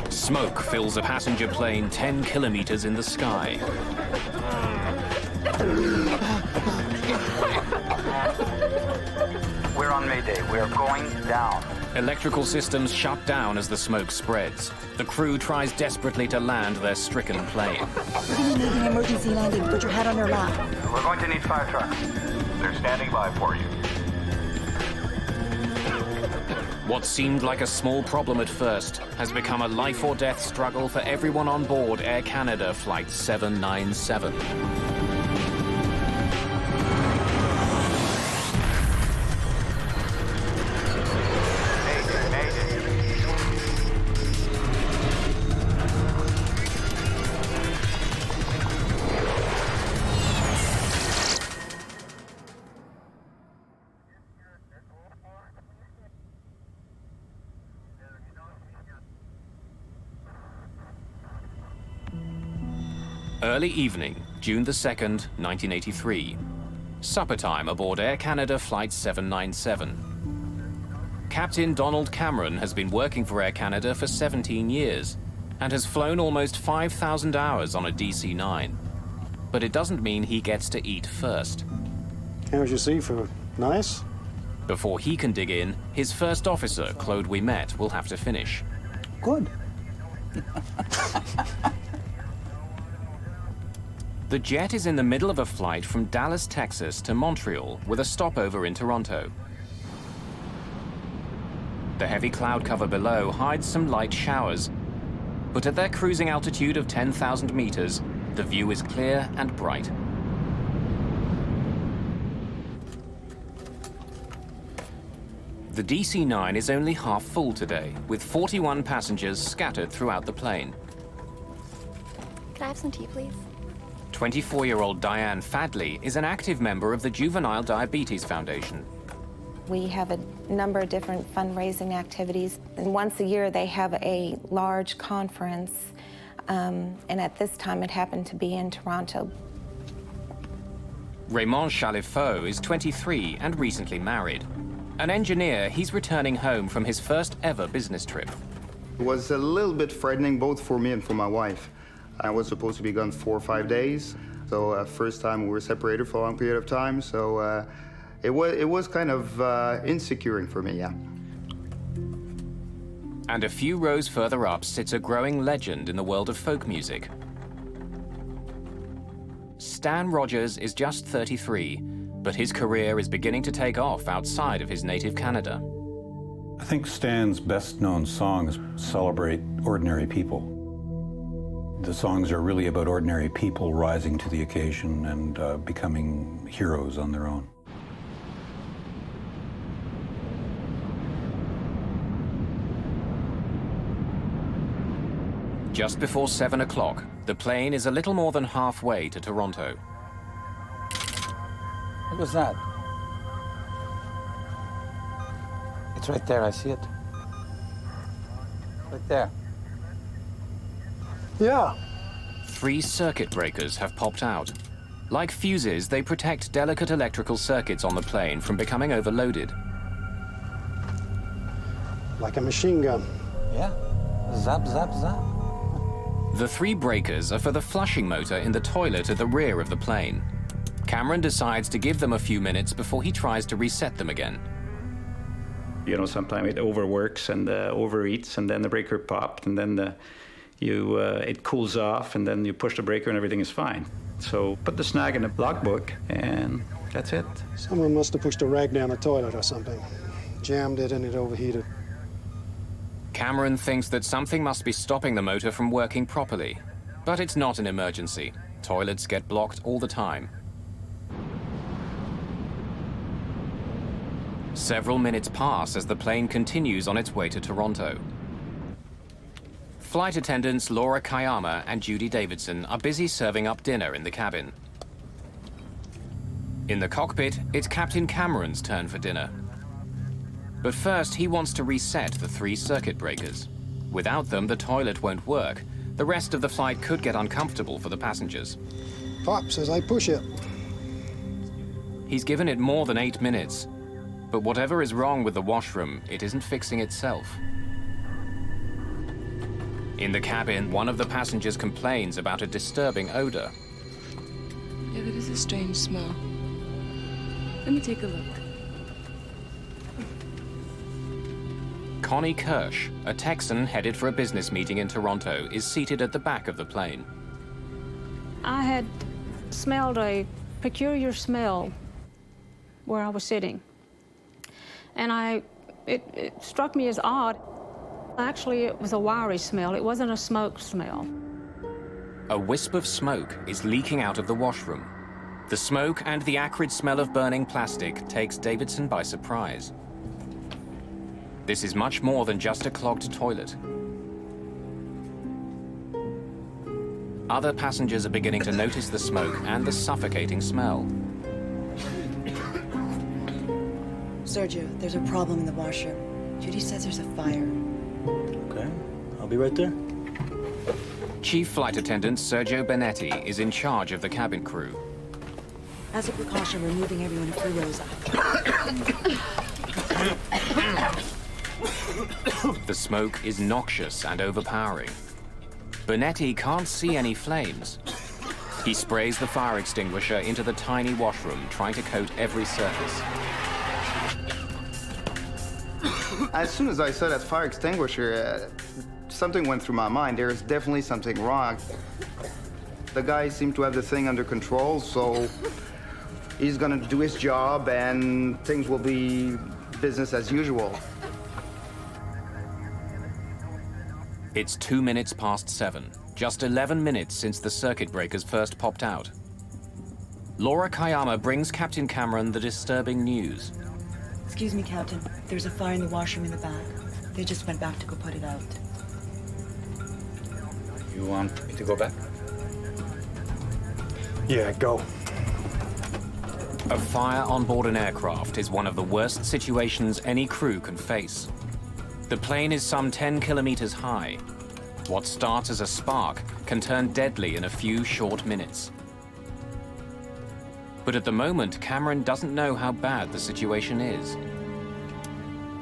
Smoke fills a passenger plane 10 kilometers in the sky. We're on Mayday. We're going down. Electrical systems shut down as the smoke spreads. The crew tries desperately to land their stricken plane. We're gonna need an emergency landing. Put your head on your lap. We're going to need 5 trucks. They're standing by for you. What seemed like a small problem at first has become a life-or-death struggle for everyone on board Air Canada Flight 797. Early evening, June the 2nd, 1983. Supper time aboard Air Canada Flight 797. Captain Donald Cameron has been working for Air Canada for 17 years and has flown almost 5,000 hours on a DC-9. But it doesn't mean he gets to eat first. How's your seafood? Nice? Before he can dig in, his first officer, Claude Ouimet, will have to finish. Good. The jet is in the middle of a flight from Dallas, Texas to Montreal with a stopover in Toronto. The heavy cloud cover below hides some light showers, but at their cruising altitude of 10,000 meters, the view is clear and bright. The DC-9 is only half full today, with 41 passengers scattered throughout the plane. Can I have some tea, please? 24-year-old Diane Fadley is an active member of the Juvenile Diabetes Foundation. We have a number of different fundraising activities, and once a year they have a large conference, and at this time it happened to be in Toronto. Raymond Chalifaux is 23 and recently married. An engineer, he's returning home from his first ever business trip. It was a little bit frightening both for me and for my wife. I was supposed to be gone 4 or 5 days, so first time we were separated for a long period of time, so it was kind of insecure for me, yeah. And a few rows further up sits a growing legend in the world of folk music. Stan Rogers is just 33, but his career is beginning to take off outside of his native Canada. I think Stan's best-known songs celebrate ordinary people. The songs are really about ordinary people rising to the occasion and becoming heroes on their own. Just before 7 o'clock, the plane is a little more than halfway to Toronto. What was that? It's right there, I see it. Right there. Yeah. 3 circuit breakers have popped out. Like fuses, they protect delicate electrical circuits on the plane from becoming overloaded. Like a machine gun. Yeah. Zap, zap, zap. The 3 breakers are for the flushing motor in the toilet at the rear of the plane. Cameron decides to give them a few minutes before he tries to reset them again. You know, sometimes it overworks and overeats, and then the breaker popped, and then it cools off, and then you push the breaker and everything is fine. So put the snag in the logbook, and that's it. Someone must have pushed a rag down the toilet or something. Jammed it and it overheated. Cameron thinks that something must be stopping the motor from working properly. But it's not an emergency. Toilets get blocked all the time. Several minutes pass as the plane continues on its way to Toronto. Flight attendants Laura Kayama and Judy Davidson are busy serving up dinner in the cabin. In the cockpit, it's Captain Cameron's turn for dinner. But first, he wants to reset the 3 circuit breakers. Without them, the toilet won't work. The rest of the flight could get uncomfortable for the passengers. Pop says I push it. He's given it more than 8 minutes. But whatever is wrong with the washroom, it isn't fixing itself. In the cabin, one of the passengers complains about a disturbing odor. Yeah, that is a strange smell. Let me take a look. Connie Kirsch, a Texan headed for a business meeting in Toronto, is seated at the back of the plane. I had smelled a peculiar smell where I was sitting. And it struck me as odd. Actually, it was a wiry smell. It wasn't a smoke smell. A wisp of smoke is leaking out of the washroom. The smoke and the acrid smell of burning plastic takes Davidson by surprise. This is much more than just a clogged toilet. Other passengers are beginning to notice the smoke and the suffocating smell. Sergio, there's a problem in the washroom. Judy says there's a fire. Okay, I'll be right there. Chief Flight Attendant Sergio Benetti is in charge of the cabin crew. As a precaution, we're moving everyone a few rows up. The smoke is noxious and overpowering. Benetti can't see any flames. He sprays the fire extinguisher into the tiny washroom, trying to coat every surface. As soon as I saw that fire extinguisher, something went through my mind. There's definitely something wrong. The guy seemed to have the thing under control, so he's gonna do his job and things will be business as usual. It's 2 minutes past 7, just 11 minutes since the circuit breakers first popped out. Laura Kayama brings Captain Cameron the disturbing news. Excuse me, Captain. There's a fire in the washroom in the back. They just went back to go put it out. You want me to go back? Yeah, go. A fire on board an aircraft is one of the worst situations any crew can face. The plane is some 10 kilometers high. What starts as a spark can turn deadly in a few short minutes. But at the moment, Cameron doesn't know how bad the situation is.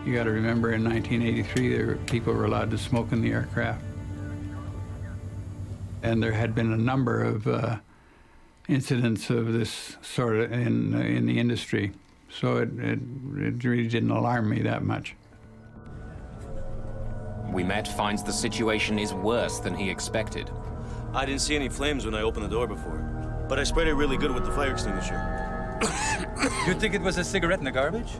You got to remember, in 1983, people were allowed to smoke in the aircraft. And there had been a number of incidents of this sort in the industry. So it really didn't alarm me that much. Ouimet finds the situation is worse than he expected. I didn't see any flames when I opened the door before, but I sprayed it really good with the fire extinguisher. You think it was a cigarette in the garbage?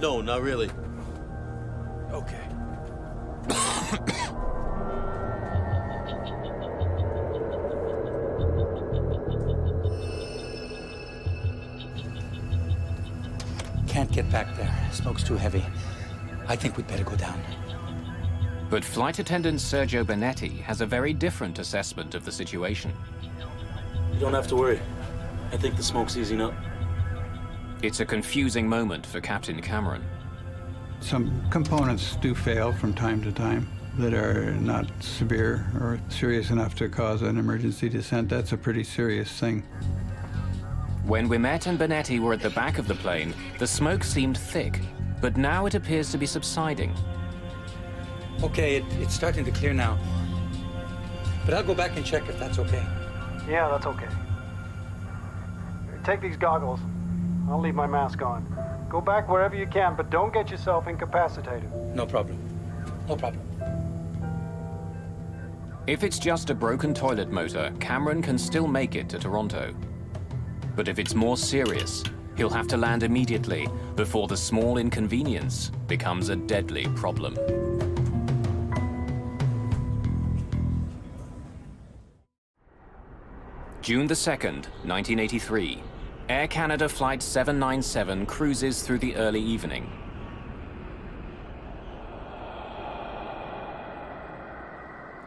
No, not really. Okay. Can't get back there. Smoke's too heavy. I think we'd better go down. But Flight Attendant Sergio Benetti has a very different assessment of the situation. You don't have to worry. I think the smoke's easing up. It's a confusing moment for Captain Cameron. Some components do fail from time to time that are not severe or serious enough to cause an emergency descent. That's a pretty serious thing. When Ouimet and Benetti were at the back of the plane, the smoke seemed thick, but now it appears to be subsiding. Okay, it's starting to clear now. But I'll go back and check if that's okay. Yeah, that's okay. Take these goggles. I'll leave my mask on. Go back wherever you can, but don't get yourself incapacitated. No problem. No problem. If it's just a broken toilet motor, Cameron can still make it to Toronto. But if it's more serious, he'll have to land immediately before the small inconvenience becomes a deadly problem. June the 2nd, 1983. Air Canada Flight 797 cruises through the early evening.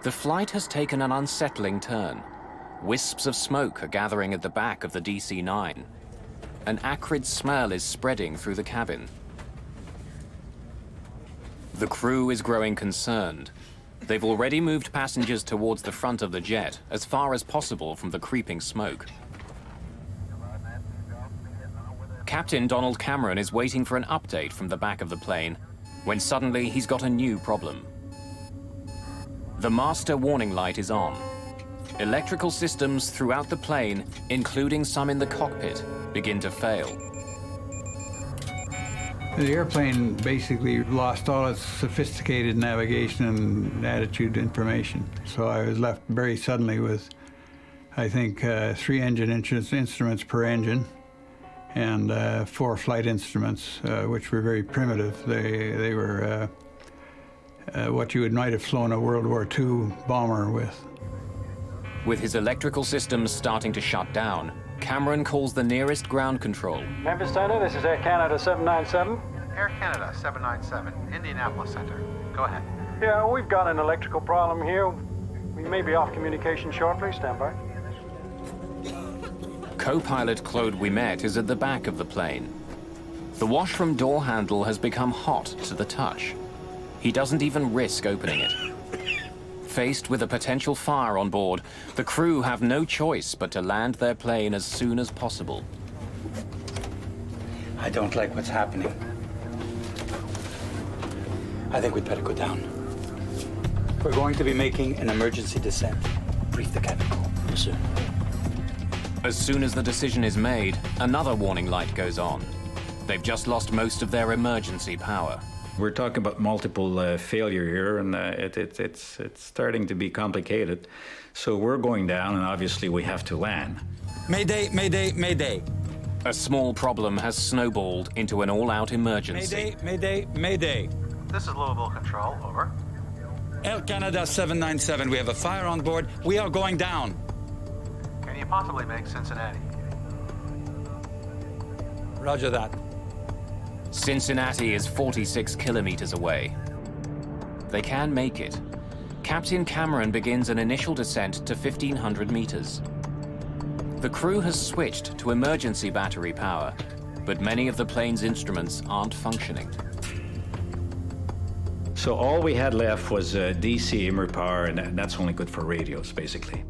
The flight has taken an unsettling turn. Wisps of smoke are gathering at the back of the DC-9. An acrid smell is spreading through the cabin. The crew is growing concerned. They've already moved passengers towards the front of the jet, as far as possible from the creeping smoke. Captain Donald Cameron is waiting for an update from the back of the plane, when suddenly he's got a new problem. The master warning light is on. Electrical systems throughout the plane, including some in the cockpit, begin to fail. The airplane basically lost all its sophisticated navigation and attitude information. So I was left very suddenly with, I think, 3 engine instruments per engine and 4 flight instruments, which were very primitive. They were what you might have flown a World War II bomber with. With his electrical systems starting to shut down, Cameron calls the nearest ground control. Memphis Center, this is Air Canada 797. Air Canada 797, Indianapolis Center. Go ahead. Yeah, we've got an electrical problem here. We may be off communication shortly. Stand by. Co-pilot Claude Ouimet is at the back of the plane. The washroom door handle has become hot to the touch. He doesn't even risk opening it. Faced with a potential fire on board, the crew have no choice but to land their plane as soon as possible. I don't like what's happening. I think we'd better go down. We're going to be making an emergency descent. Brief the cabin crew. Yes, sir. As soon as the decision is made, another warning light goes on. They've just lost most of their emergency power. We're talking about multiple failure here, and it's starting to be complicated. So we're going down, and obviously we have to land. Mayday, mayday, mayday. A small problem has snowballed into an all-out emergency. Mayday, mayday, mayday. This is Louisville Control, over. Air Canada 797, we have a fire on board. We are going down. Can you possibly make Cincinnati? Roger that. Cincinnati is 46 kilometers away. They can make it. Captain Cameron begins an initial descent to 1,500 meters. The crew has switched to emergency battery power, but many of the plane's instruments aren't functioning. So all we had left was DC immer power, and that's only good for radios, basically.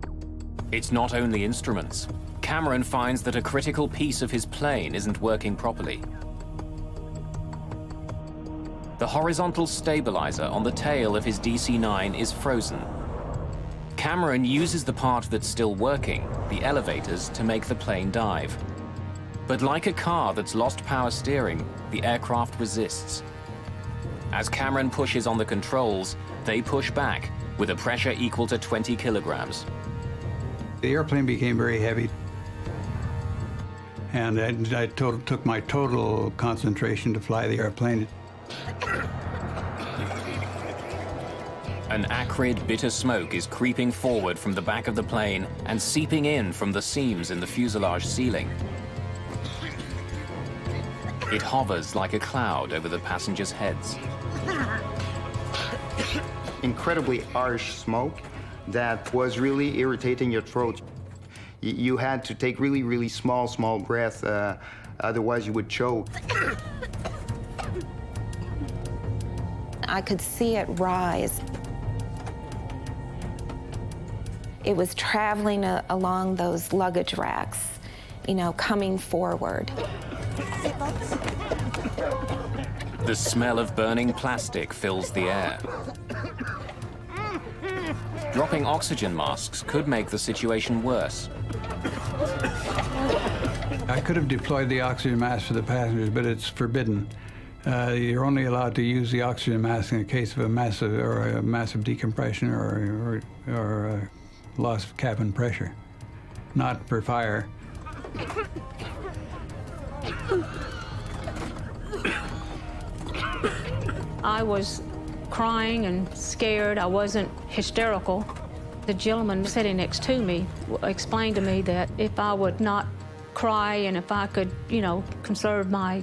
It's not only instruments. Cameron finds that a critical piece of his plane isn't working properly. The horizontal stabilizer on the tail of his DC-9 is frozen. Cameron uses the part that's still working, the elevators, to make the plane dive. But like a car that's lost power steering, the aircraft resists. As Cameron pushes on the controls, they push back with a pressure equal to 20 kilograms. The airplane became very heavy, and I took my total concentration to fly the airplane. An acrid, bitter smoke is creeping forward from the back of the plane and seeping in from the seams in the fuselage ceiling. It hovers like a cloud over the passengers' heads. Incredibly harsh smoke that was really irritating your throat. You had to take really, really small breath, otherwise you would choke. I could see it rise. It was traveling along those luggage racks, you know, coming forward. The smell of burning plastic fills the air. Dropping oxygen masks could make the situation worse. I could have deployed the oxygen mask for the passengers, but it's forbidden. You're only allowed to use the oxygen mask in the case of a massive decompression or loss of cabin pressure, not for fire. I was crying and scared. I wasn't hysterical. The gentleman sitting next to me explained to me that if I would not cry and if I could, you know, conserve my,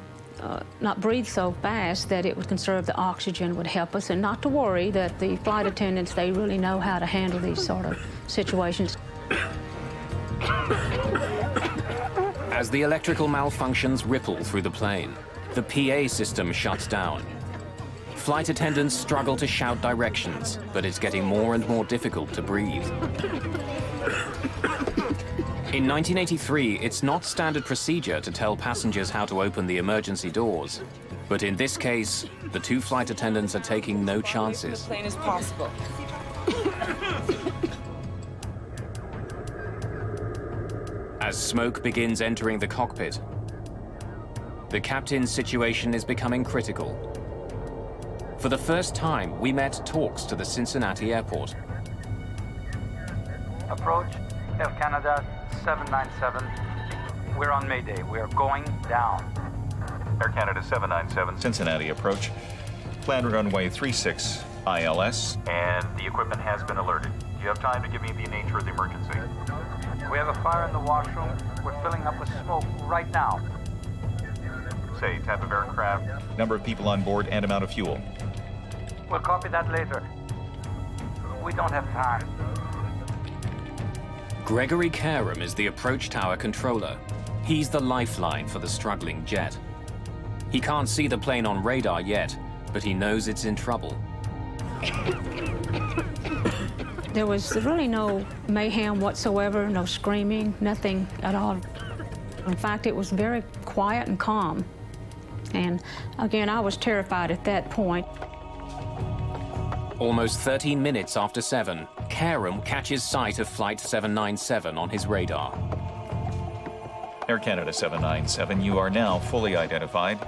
not breathe so fast, that it would conserve the oxygen, would help us, and not to worry, that the flight attendants, they really know how to handle these sort of situations. As the electrical malfunctions ripple through the plane, the PA system shuts down. Flight attendants struggle to shout directions, but it's getting more and more difficult to breathe. In 1983, it's not standard procedure to tell passengers how to open the emergency doors. But in this case, the two flight attendants are taking no chances. Plain as possible. As smoke begins entering the cockpit, the captain's situation is becoming critical. For the first time, we met talks to the Cincinnati airport. Approach, Air Canada 797. We're on Mayday. We're going down. Air Canada 797, Cincinnati approach. Planned runway 36 ILS. And the equipment has been alerted. Do you have time to give me the nature of the emergency? We have a fire in the washroom. We're filling up with smoke right now. Say, type of aircraft, number of people on board, and amount of fuel. We'll copy that later. We don't have time. Gregory Karam is the approach tower controller. He's the lifeline for the struggling jet. He can't see the plane on radar yet, but he knows it's in trouble. There was really no mayhem whatsoever, no screaming, nothing at all. In fact, it was very quiet and calm. And again, I was terrified at that point. Almost 13 minutes after 7, Karam catches sight of Flight 797 on his radar. Air Canada 797, you are now fully identified.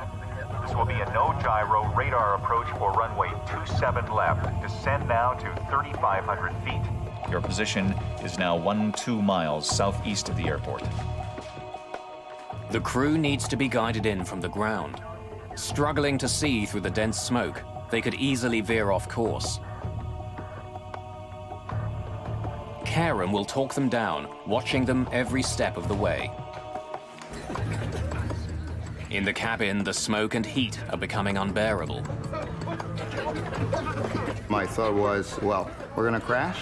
This will be a no-gyro radar approach for runway 27 left. Descend now to 3,500 feet. Your position is now 12 miles southeast of the airport. The crew needs to be guided in from the ground. Struggling to see through the dense smoke, they could easily veer off course. Karam will talk them down, watching them every step of the way. In the cabin, the smoke and heat are becoming unbearable. My thought was, well, we're gonna crash.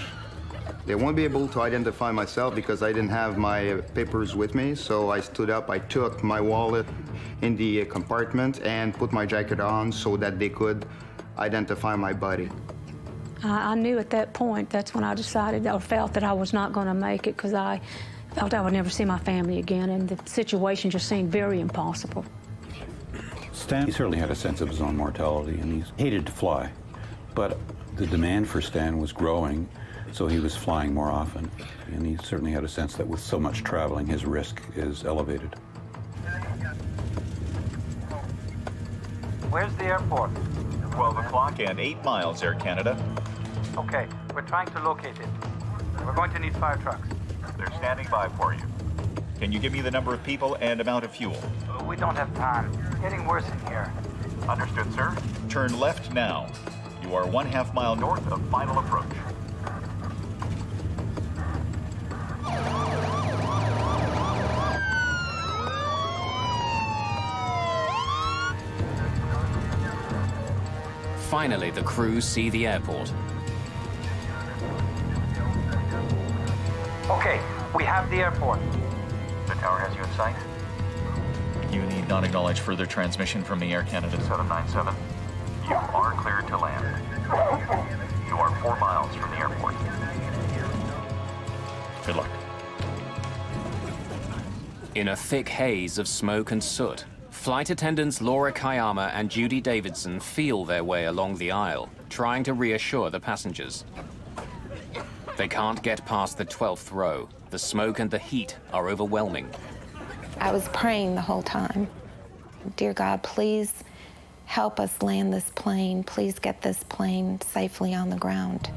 They won't be able to identify myself because I didn't have my papers with me, so I stood up, I took my wallet in the compartment and put my jacket on so that they could identify my body. I knew at that point, that's when I decided or felt that I was not going to make it because I felt I would never see my family again, and the situation just seemed very impossible. Stan, he certainly had a sense of his own mortality, and he hated to fly. But the demand for Stan was growing, so he was flying more often. And he certainly had a sense that with so much traveling, his risk is elevated. Where's the airport? 12 o'clock and 8 miles, Air Canada. Okay, we're trying to locate it. We're going to need fire trucks. They're standing by for you. Can you give me the number of people and amount of fuel? We don't have time. Getting worse in here. Understood, sir. Turn left now. You are 1/2 mile north of final approach. Finally, the crew see the airport. Okay, we have the airport. The tower has you in sight. You need not acknowledge further transmission from the Air Canada 797. You are cleared to land. You are 4 miles from the airport. Good luck. In a thick haze of smoke and soot, flight attendants Laura Kayama and Judy Davidson feel their way along the aisle, trying to reassure the passengers. They can't get past the 12th row. The smoke and the heat are overwhelming. I was praying the whole time. Dear God, please help us land this plane. Please get this plane safely on the ground.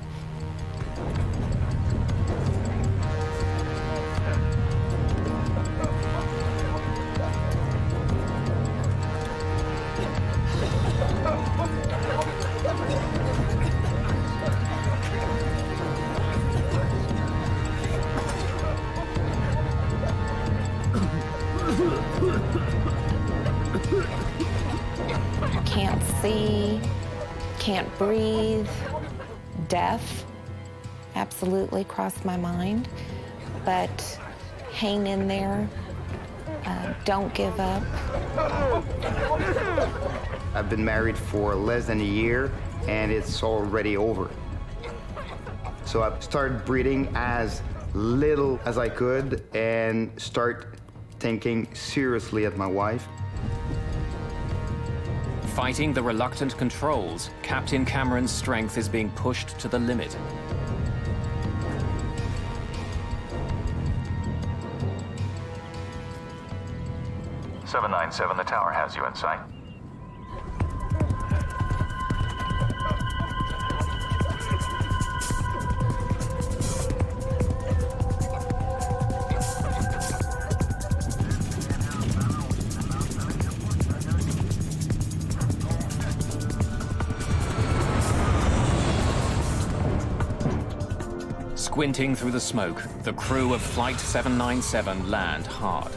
Can't see, can't breathe, deaf, absolutely crossed my mind. But hang in there, don't give up. I've been married for less than a year, and it's already over. So I started breathing as little as I could and start thinking seriously at my wife. Fighting the reluctant controls, Captain Cameron's strength is being pushed to the limit. "797, the tower has you in sight." Squinting through the smoke, the crew of Flight 797 land hard.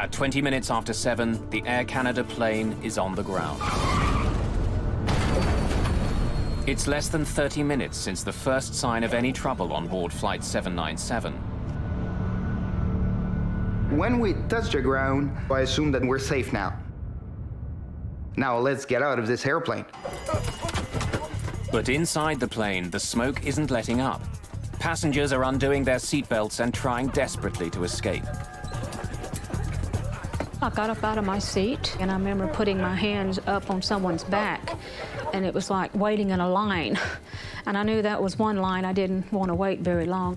At 20 minutes after 7, the Air Canada plane is on the ground. It's less than 30 minutes since the first sign of any trouble on board Flight 797. When we touch the ground, I assume that we're safe now. Now let's get out of this airplane. But inside the plane, the smoke isn't letting up. Passengers are undoing their seatbelts and trying desperately to escape. I got up out of my seat, and I remember putting my hands up on someone's back, and it was like waiting in a line. And I knew that was one line. I didn't want to wait very long.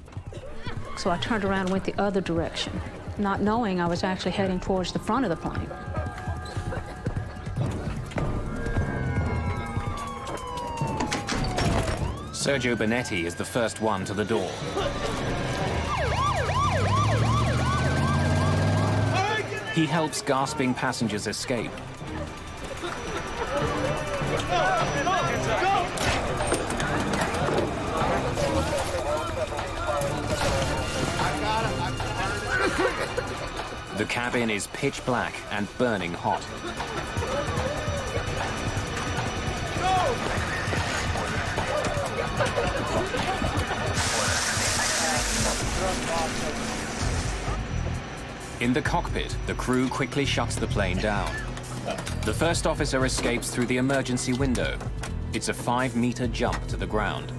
So I turned around and went the other direction, not knowing I was actually heading towards the front of the plane. Sergio Bonetti is the first one to the door. He helps gasping passengers escape. The cabin is pitch black and burning hot. In the cockpit, the crew quickly shuts the plane down. The first officer escapes through the emergency window. It's a 5-meter jump to the ground.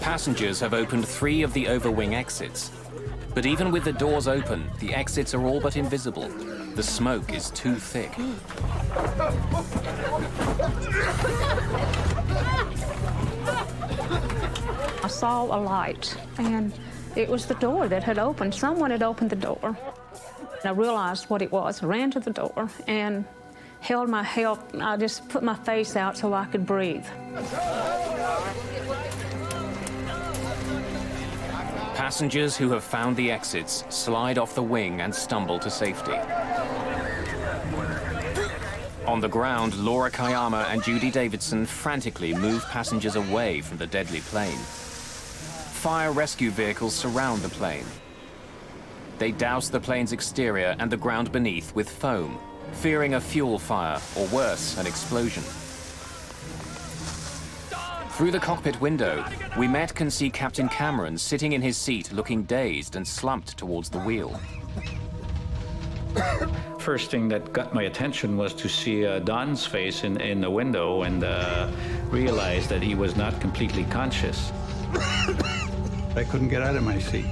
Passengers have opened 3 of the overwing exits. But even with the doors open, the exits are all but invisible. The smoke is too thick. I saw a light, and it was the door that had opened. Someone had opened the door. I realized what it was, ran to the door, and held my head. I just put my face out so I could breathe. Passengers who have found the exits slide off the wing and stumble to safety. On the ground, Laura Kayama and Judy Davidson frantically move passengers away from the deadly plane. Fire rescue vehicles surround the plane. They douse the plane's exterior and the ground beneath with foam, fearing a fuel fire or worse, an explosion. Through the cockpit window, we can see Captain Cameron sitting in his seat looking dazed and slumped towards the wheel. First thing that got my attention was to see Don's face in the window and realize that he was not completely conscious. I couldn't get out of my seat.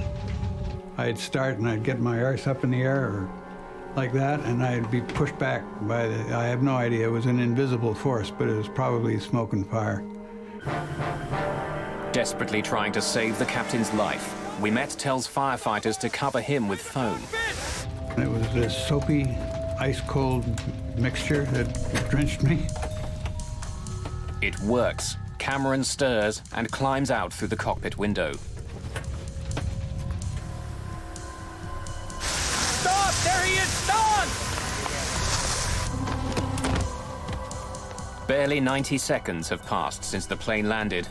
I'd start and I'd get my arse up in the air or like that, and I'd be pushed back by I have no idea, it was an invisible force, but it was probably smoke and fire. Desperately trying to save the captain's life, tells firefighters to cover him with foam. It was this soapy, ice-cold mixture that drenched me. It works. Cameron stirs and climbs out through the cockpit window. Stop! There he is! Stop! Barely 90 seconds have passed since the plane landed,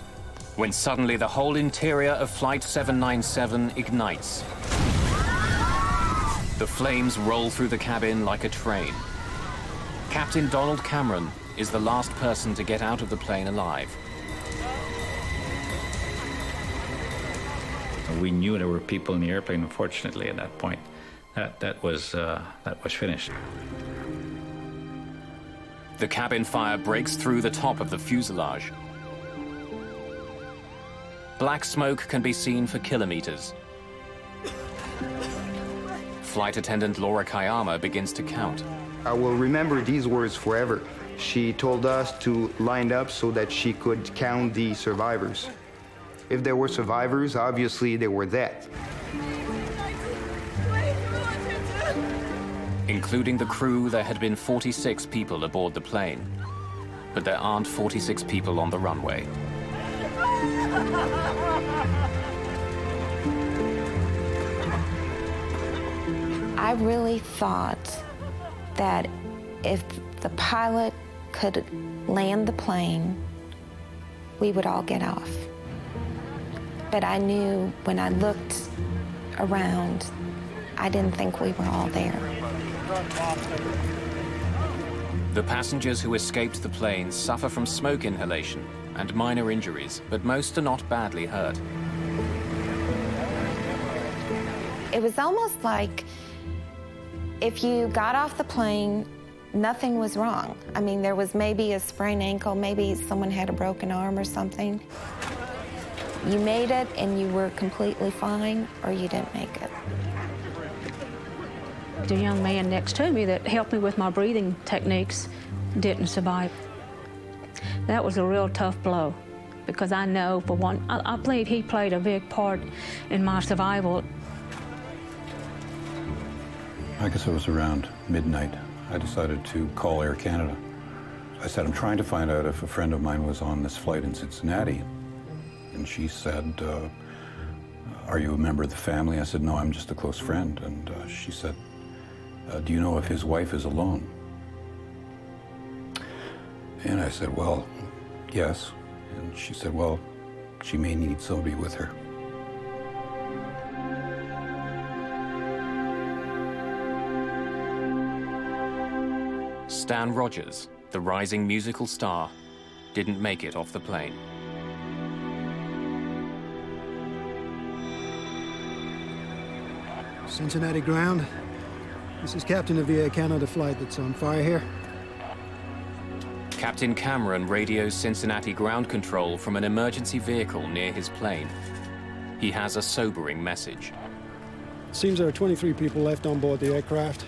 when suddenly the whole interior of Flight 797 ignites. The flames roll through the cabin like a train. Captain Donald Cameron is the last person to get out of the plane alive. We knew there were people in the airplane, unfortunately, at that point. That was finished. The cabin fire breaks through the top of the fuselage. Black smoke can be seen for kilometers. Flight attendant Laura Kayama begins to count. I will remember these words forever. She told us to line up so that she could count the survivors. If there were survivors, obviously they were dead. Including the crew, there had been 46 people aboard the plane. But there aren't 46 people on the runway. I really thought that if the pilot could land the plane, we would all get off. But I knew when I looked around, I didn't think we were all there. The passengers who escaped the plane suffer from smoke inhalation and minor injuries, but most are not badly hurt. It was almost like if you got off the plane, nothing was wrong. I mean, there was maybe a sprained ankle, maybe someone had a broken arm or something. You made it and you were completely fine, or you didn't make it. The young man next to me that helped me with my breathing techniques didn't survive. That was a real tough blow, because I know, for one, I believe he played a big part in my survival. I guess it was around midnight. I decided to call Air Canada. I said, I'm trying to find out if a friend of mine was on this flight in Cincinnati. And she said, are you a member of the family? I said, no, I'm just a close friend. And she said, do you know if his wife is alone? And I said, well, yes. And she said, well, she may need somebody with her. Stan Rogers, the rising musical star, didn't make it off the plane. Cincinnati ground. This is Captain of the Air Canada flight that's on fire here. Captain Cameron radios Cincinnati ground control from an emergency vehicle near his plane. He has a sobering message. It seems there are 23 people left on board the aircraft.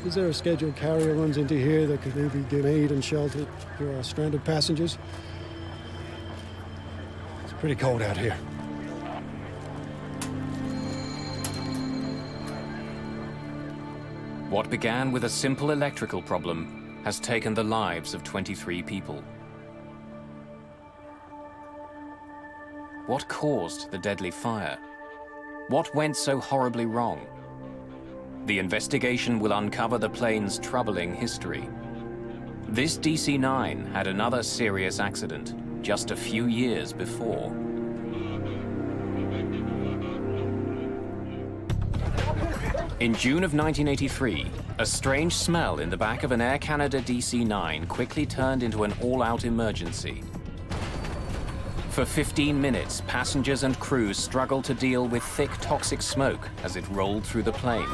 Is there a scheduled carrier runs into here that could maybe give aid and shelter to our stranded passengers? It's pretty cold out here. What began with a simple electrical problem has taken the lives of 23 people. What caused the deadly fire? What went so horribly wrong? The investigation will uncover the plane's troubling history. This DC-9 had another serious accident just a few years before. In June of 1983, a strange smell in the back of an Air Canada DC-9 quickly turned into an all-out emergency. For 15 minutes, passengers and crew struggled to deal with thick, toxic smoke as it rolled through the plane.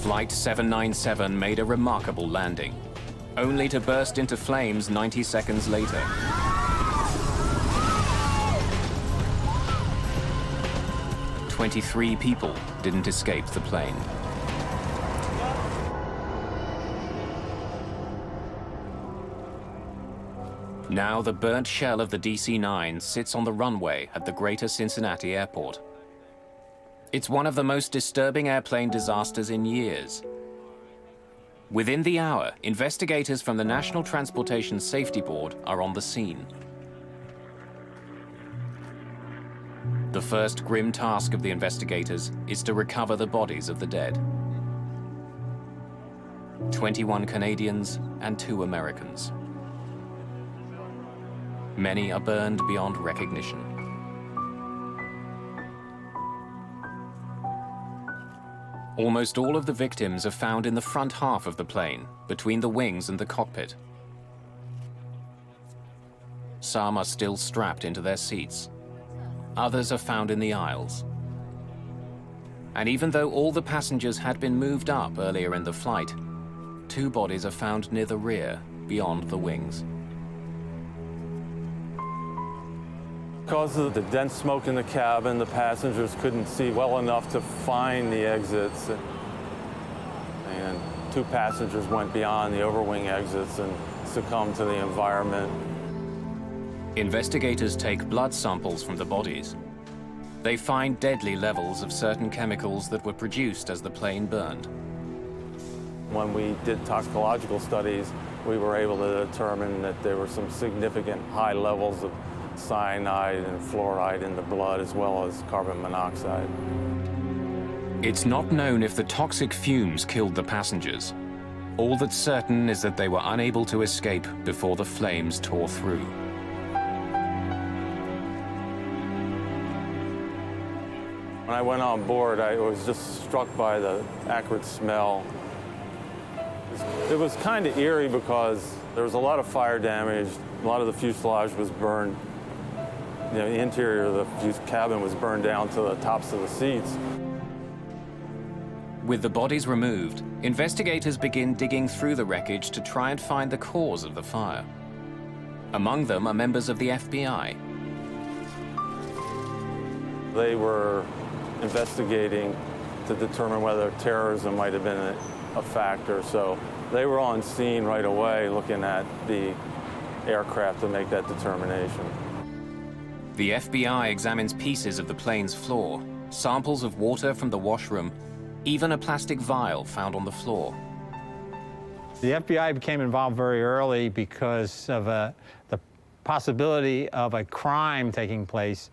Flight 797 made a remarkable landing, only to burst into flames 90 seconds later. "23 people didn't escape the plane. Now the burnt shell of the DC-9 sits on the runway at the Greater Cincinnati Airport. It's one of the most disturbing airplane disasters in years. Within the hour, investigators from the National Transportation Safety Board are on the scene. The first grim task of the investigators is to recover the bodies of the dead. 21 Canadians and 2 Americans. Many are burned beyond recognition. Almost all of the victims are found in the front half of the plane, between the wings and the cockpit. Some are still strapped into their seats. Others are found in the aisles. And even though all the passengers had been moved up earlier in the flight, 2 bodies are found near the rear, beyond the wings. Because of the dense smoke in the cabin, the passengers couldn't see well enough to find the exits. And 2 passengers went beyond the overwing exits and succumbed to the environment. Investigators take blood samples from the bodies. They find deadly levels of certain chemicals that were produced as the plane burned. When we did toxicological studies, we were able to determine that there were some significant high levels of cyanide and fluoride in the blood, as well as carbon monoxide. It's not known if the toxic fumes killed the passengers. All that's certain is that they were unable to escape before the flames tore through. When I went on board, I was just struck by the acrid smell. It was kind of eerie because there was a lot of fire damage. A lot of the fuselage was burned. You know, the interior of the cabin was burned down to the tops of the seats. With the bodies removed, investigators begin digging through the wreckage to try and find the cause of the fire. Among them are members of the FBI. They were investigating to determine whether terrorism might have been a factor, so they were on scene right away looking at the aircraft to make that determination. The FBI examines pieces of the plane's floor, samples of water from the washroom, even a plastic vial found on the floor. The FBI became involved very early because of the possibility of a crime taking place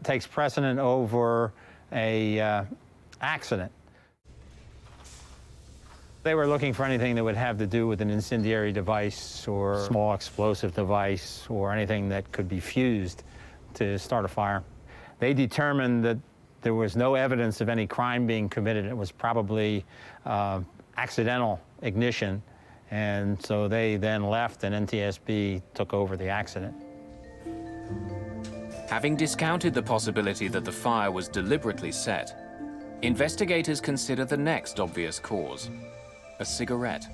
takes precedent over a accident. They were looking for anything that would have to do with an incendiary device or a small explosive device or anything that could be fused to start a fire. They determined that there was no evidence of any crime being committed. It was probably accidental ignition, and so they then left and NTSB took over the accident. Having discounted the possibility that the fire was deliberately set, investigators consider the next obvious cause: a cigarette.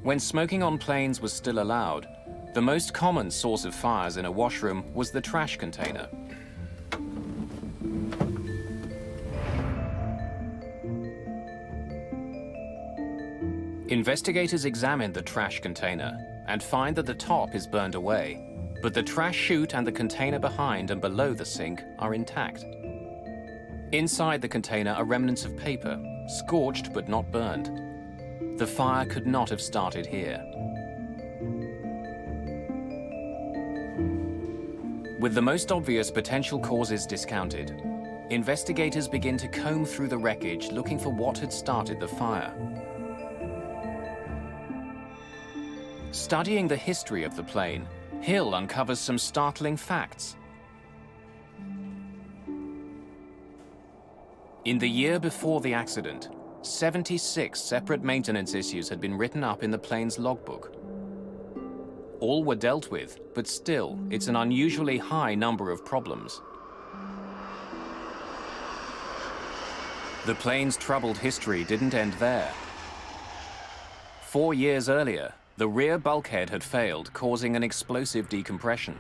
When smoking on planes was still allowed, the most common source of fires in a washroom was the trash container. Investigators examine the trash container and find that the top is burned away, but the trash chute and the container behind and below the sink are intact. Inside the container are remnants of paper, scorched but not burned. The fire could not have started here. With the most obvious potential causes discounted, investigators begin to comb through the wreckage looking for what had started the fire. Studying the history of the plane, Hill uncovers some startling facts. In the year before the accident, 76 separate maintenance issues had been written up in the plane's logbook. All were dealt with, but still, it's an unusually high number of problems. The plane's troubled history didn't end there. 4 years earlier, the rear bulkhead had failed, causing an explosive decompression.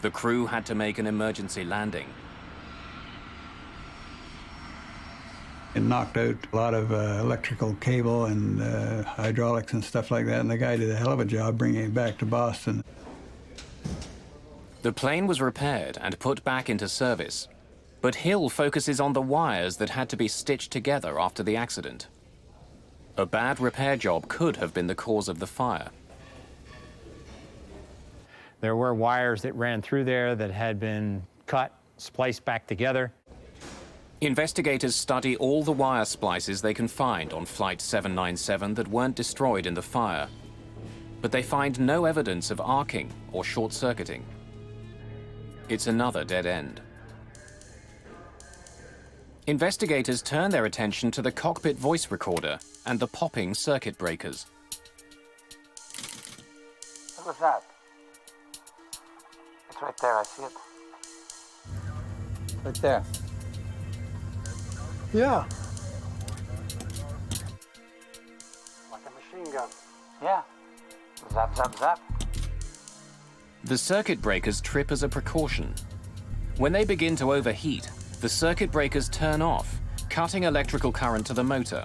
The crew had to make an emergency landing. It knocked out a lot of electrical cable and hydraulics and stuff like that, and the guy did a hell of a job bringing it back to Boston. The plane was repaired and put back into service, but Hill focuses on the wires that had to be stitched together after the accident. A bad repair job could have been the cause of the fire. There were wires that ran through there that had been cut, spliced back together. Investigators study all the wire splices they can find on Flight 797 that weren't destroyed in the fire, but they find no evidence of arcing or short-circuiting. It's another dead end. Investigators turn their attention to the cockpit voice recorder and the popping circuit breakers. What was that? It's right there, I see it. Right there. Yeah. Like a machine gun. Yeah. Zap, zap, zap. The circuit breakers trip as a precaution. When they begin to overheat, the circuit breakers turn off, cutting electrical current to the motor.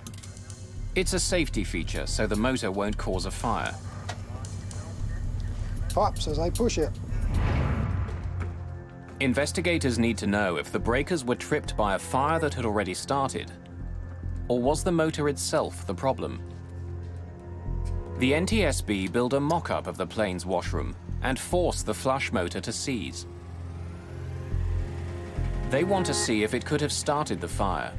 It's a safety feature, so the motor won't cause a fire. Pops as I push it. Investigators need to know if the breakers were tripped by a fire that had already started, or was the motor itself the problem? The NTSB build a mock-up of the plane's washroom and force the flush motor to seize. They want to see if it could have started the fire.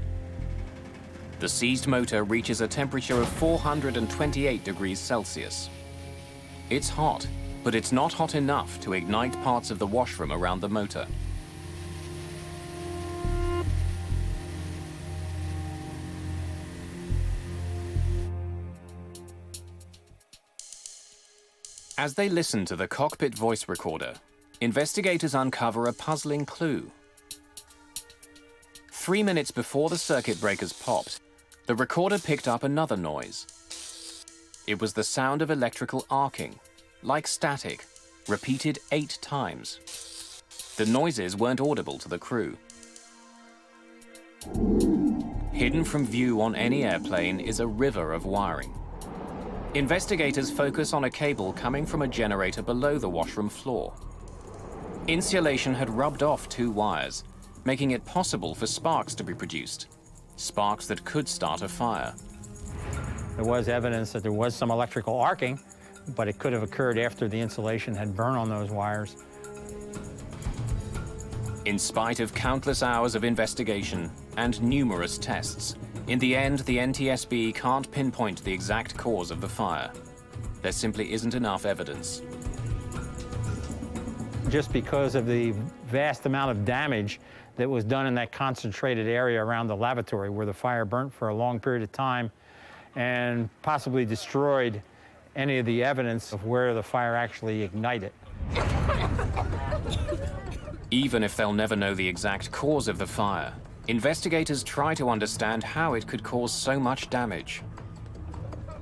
The seized motor reaches a temperature of 428 degrees Celsius. It's hot, but it's not hot enough to ignite parts of the washroom around the motor. As they listen to the cockpit voice recorder, investigators uncover a puzzling clue. 3 minutes before the circuit breakers popped, the recorder picked up another noise. It was the sound of electrical arcing, like static, repeated 8 times. The noises weren't audible to the crew. Hidden from view on any airplane is a river of wiring. Investigators focus on a cable coming from a generator below the washroom floor. Insulation had rubbed off 2 wires, making it possible for sparks to be produced, sparks that could start a fire. There was evidence that there was some electrical arcing, but it could have occurred after the insulation had burned on those wires. In spite of countless hours of investigation and numerous tests, in the end, the NTSB can't pinpoint the exact cause of the fire. There simply isn't enough evidence. Just because of the vast amount of damage that was done in that concentrated area around the lavatory where the fire burnt for a long period of time and possibly destroyed any of the evidence of where the fire actually ignited. Even if they'll never know the exact cause of the fire, investigators try to understand how it could cause so much damage.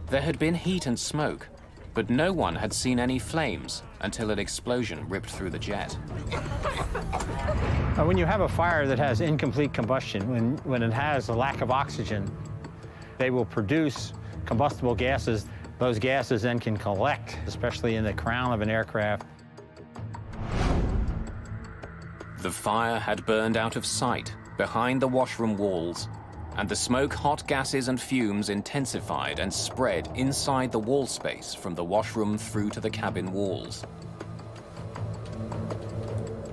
There had been heat and smoke, but no one had seen any flames until an explosion ripped through the jet. When you have a fire that has incomplete combustion, when it has a lack of oxygen, they will produce combustible gases. Those gases then can collect, especially in the crown of an aircraft. The fire had burned out of sight behind the washroom walls, and the smoke, hot gases and fumes intensified and spread inside the wall space from the washroom through to the cabin walls.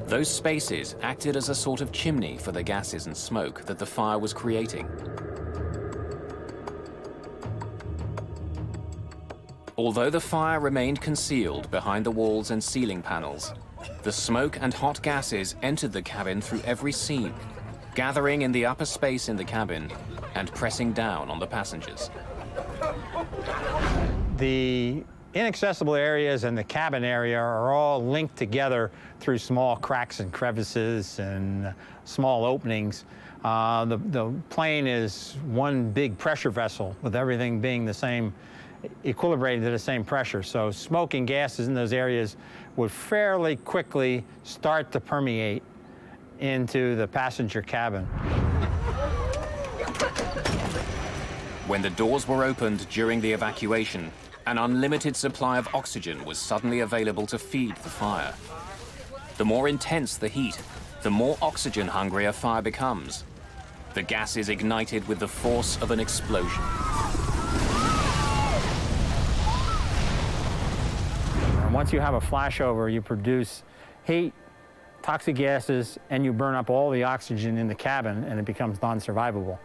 Those spaces acted as a sort of chimney for the gases and smoke that the fire was creating. Although the fire remained concealed behind the walls and ceiling panels, the smoke and hot gases entered the cabin through every seam, gathering in the upper space in the cabin and pressing down on the passengers. The inaccessible areas and the cabin area are all linked together through small cracks and crevices and small openings. The plane is one big pressure vessel with everything being the same, equilibrated to the same pressure. So smoke and gases in those areas would fairly quickly start to permeate into the passenger cabin. When the doors were opened during the evacuation, an unlimited supply of oxygen was suddenly available to feed the fire. The more intense the heat, the more oxygen-hungry a fire becomes. The gas is ignited with the force of an explosion. And once you have a flashover, you produce heat, toxic gases, and you burn up all the oxygen in the cabin, and it becomes non-survivable.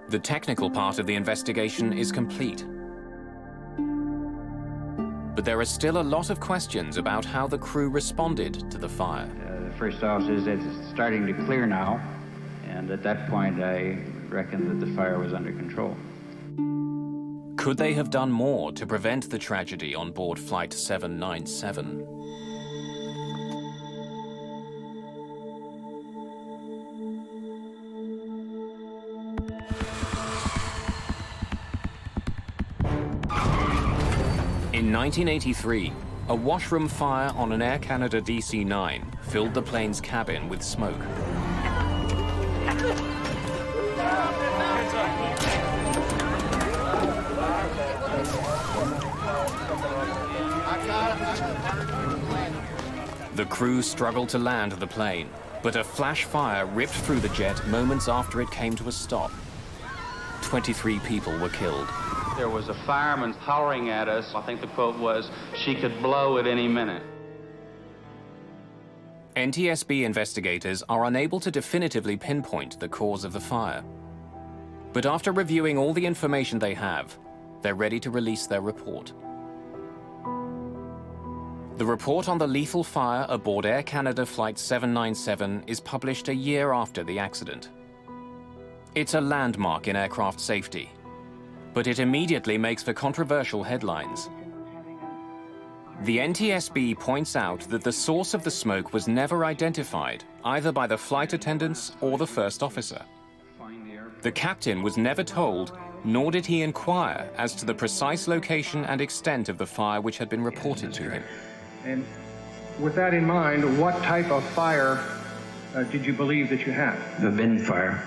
The technical part of the investigation is complete. But there are still a lot of questions about how the crew responded to the fire. first officer said it's starting to clear now, and at that point I reckoned that the fire was under control. Could they have done more to prevent the tragedy on board Flight 797? In 1983, a washroom fire on an Air Canada DC-9 filled the plane's cabin with smoke. The crew struggled to land the plane, but a flash fire ripped through the jet moments after it came to a stop. 23 people were killed. There was a fireman hollering at us. I think the quote was, "She could blow at any minute." NTSB investigators are unable to definitively pinpoint the cause of the fire. But after reviewing all the information they have, they're ready to release their report. The report on the lethal fire aboard Air Canada Flight 797 is published a year after the accident. It's a landmark in aircraft safety, but it immediately makes for controversial headlines. The NTSB points out that the source of the smoke was never identified, either by the flight attendants or the first officer. The captain was never told, nor did he inquire as to the precise location and extent of the fire which had been reported to him. And with that in mind, what type of fire did you believe that you had? The bin fire.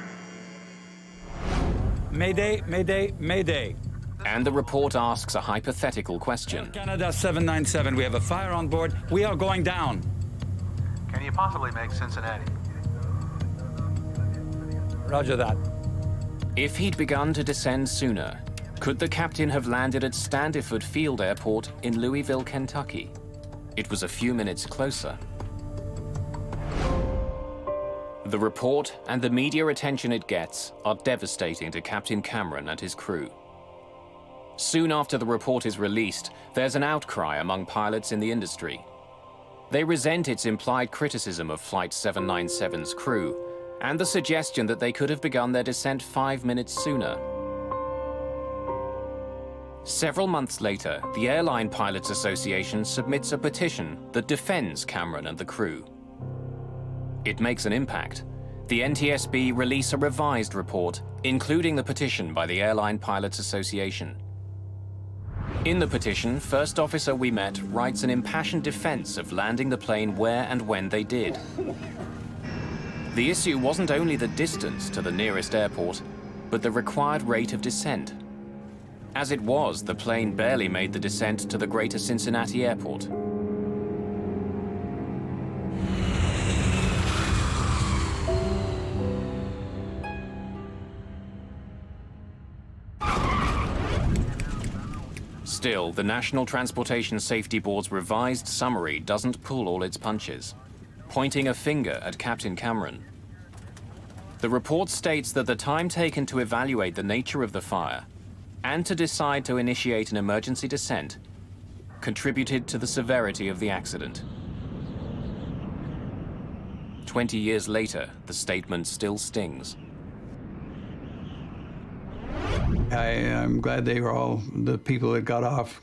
Mayday, Mayday, Mayday. And the report asks a hypothetical question. Canada 797, we have a fire on board. We are going down. Can you possibly make Cincinnati? Roger that. If he'd begun to descend sooner, could the captain have landed at Standiford Field Airport in Louisville, Kentucky? It was a few minutes closer. The report and the media attention it gets are devastating to Captain Cameron and his crew. Soon after the report is released, there's an outcry among pilots in the industry. They resent its implied criticism of Flight 797's crew and the suggestion that they could have begun their descent 5 minutes sooner. Several months later, the Airline Pilots Association submits a petition that defends Cameron and the crew. It makes an impact. The NTSB release a revised report, including the petition by the Airline Pilots Association. In the petition, First Officer we met writes an impassioned defense of landing the plane where and when they did. The issue wasn't only the distance to the nearest airport, but the required rate of descent. As it was, the plane barely made the descent to the greater Cincinnati airport. Still, the National Transportation Safety Board's revised summary doesn't pull all its punches, pointing a finger at Captain Cameron. The report states that the time taken to evaluate the nature of the fire and to decide to initiate an emergency descent contributed to the severity of the accident. 20 years later, the statement still stings. I'm glad they were all, the people that got off.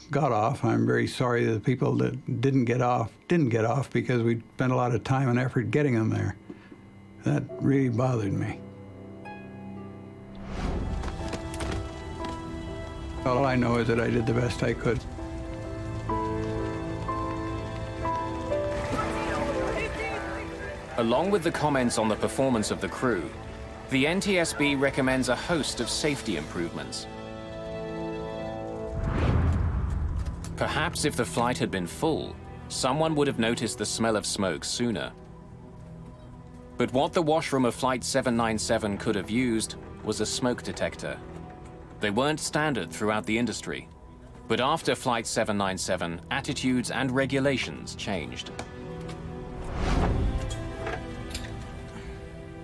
I'm very sorry that the people that didn't get off, because we spent a lot of time and effort getting them there. That really bothered me. All I know is that I did the best I could. Along with the comments on the performance of the crew, the NTSB recommends a host of safety improvements. Perhaps if the flight had been full, someone would have noticed the smell of smoke sooner. But what the washroom of Flight 797 could have used was a smoke detector. They weren't standard throughout the industry, but after Flight 797, attitudes and regulations changed.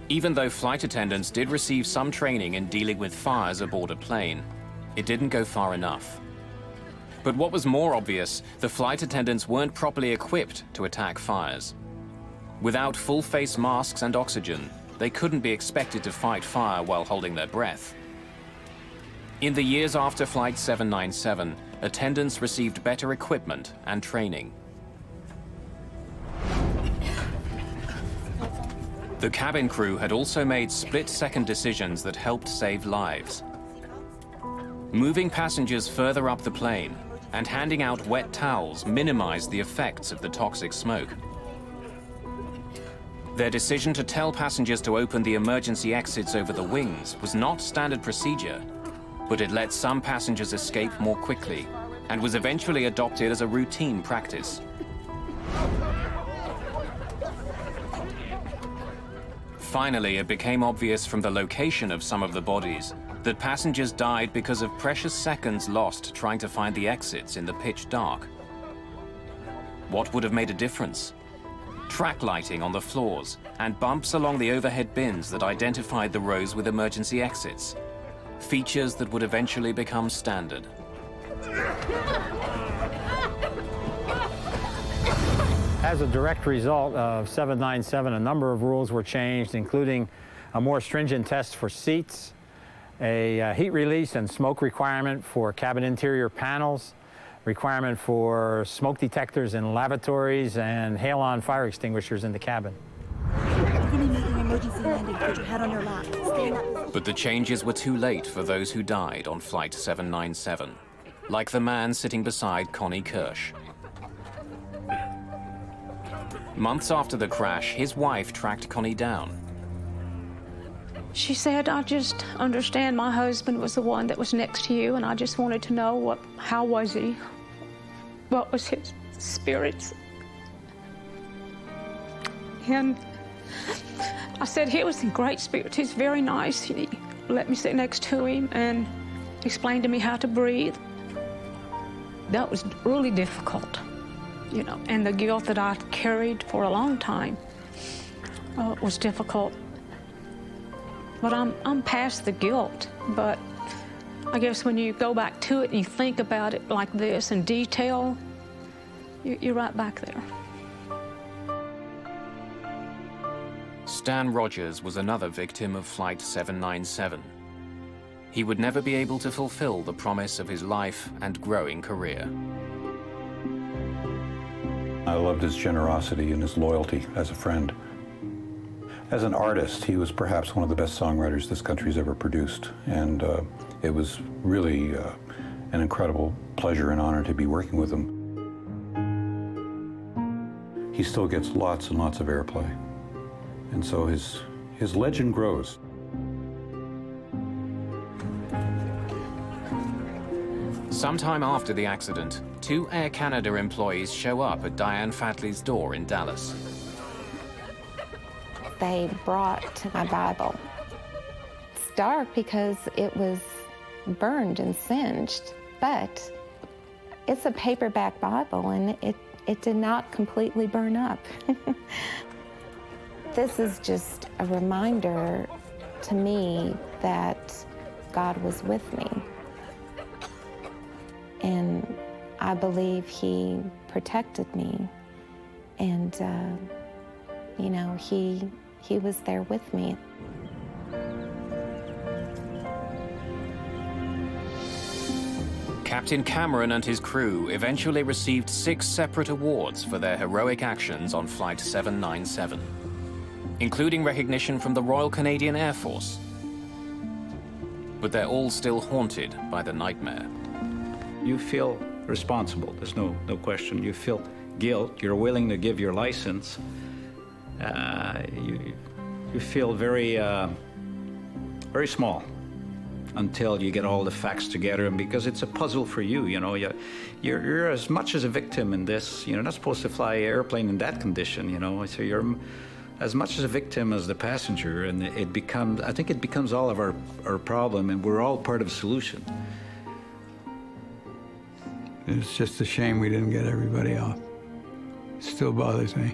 Even though flight attendants did receive some training in dealing with fires aboard a plane, it didn't go far enough. But what was more obvious, the flight attendants weren't properly equipped to attack fires. Without full-face masks and oxygen, they couldn't be expected to fight fire while holding their breath. In the years after Flight 797, attendants received better equipment and training. The cabin crew had also made split-second decisions that helped save lives. Moving passengers further up the plane and handing out wet towels minimized the effects of the toxic smoke. Their decision to tell passengers to open the emergency exits over the wings was not standard procedure, but it let some passengers escape more quickly and was eventually adopted as a routine practice. Finally, it became obvious from the location of some of the bodies that passengers died because of precious seconds lost trying to find the exits in the pitch dark. What would have made a difference? Track lighting on the floors and bumps along the overhead bins that identified the rows with emergency exits. Features that would eventually become standard. As a direct result of 797, a number of rules were changed, including a more stringent test for seats, a heat release and smoke requirement for cabin interior panels, requirement for smoke detectors in lavatories, and halon fire extinguishers in the cabin. You're gonna make an emergency landing. Put your head on your lap. Stay in that position. But the changes were too late for those who died on Flight 797, like the man sitting beside Connie Kirsch. Months after the crash, his wife tracked Connie down. She said, I just understand my husband was the one that was next to you, and I just wanted to know how was he? What was his spirits? And I said, he was in great spirits. He's very nice. He let me sit next to him and explained to me how to breathe. That was really difficult, you know, and the guilt that I carried for a long time was difficult. But I'm past the guilt, but I guess when you go back to it and you think about it like this in detail, you're right back there. Stan Rogers was another victim of Flight 797. He would never be able to fulfill the promise of his life and growing career. I loved his generosity and his loyalty as a friend. As an artist, he was perhaps one of the best songwriters this country's ever produced, and it was really an incredible pleasure and honor to be working with him. He still gets lots and lots of airplay, and so his legend grows. Sometime after the accident, 2 Air Canada employees show up at Diane Fatley's door in Dallas. They brought my Bible. It's dark because it was burned and singed, but it's a paperback Bible, and it did not completely burn up. This is just a reminder to me that God was with me. And I believe He protected me, and you know, He was there with me. Captain Cameron and his crew eventually received 6 separate awards for their heroic actions on Flight 797, including recognition from the Royal Canadian Air Force. But they're all still haunted by the nightmare. You feel responsible, there's no question. You feel guilt, you're willing to give your license. You feel very, very small until you get all the facts together, and because it's a puzzle for you, you know, you're as much as a victim in this. You're not supposed to fly an airplane in that condition, you know, so you're as much as a victim as the passenger, and I think it becomes all of our problem, and we're all part of the solution. It's just a shame we didn't get everybody off. It still bothers me.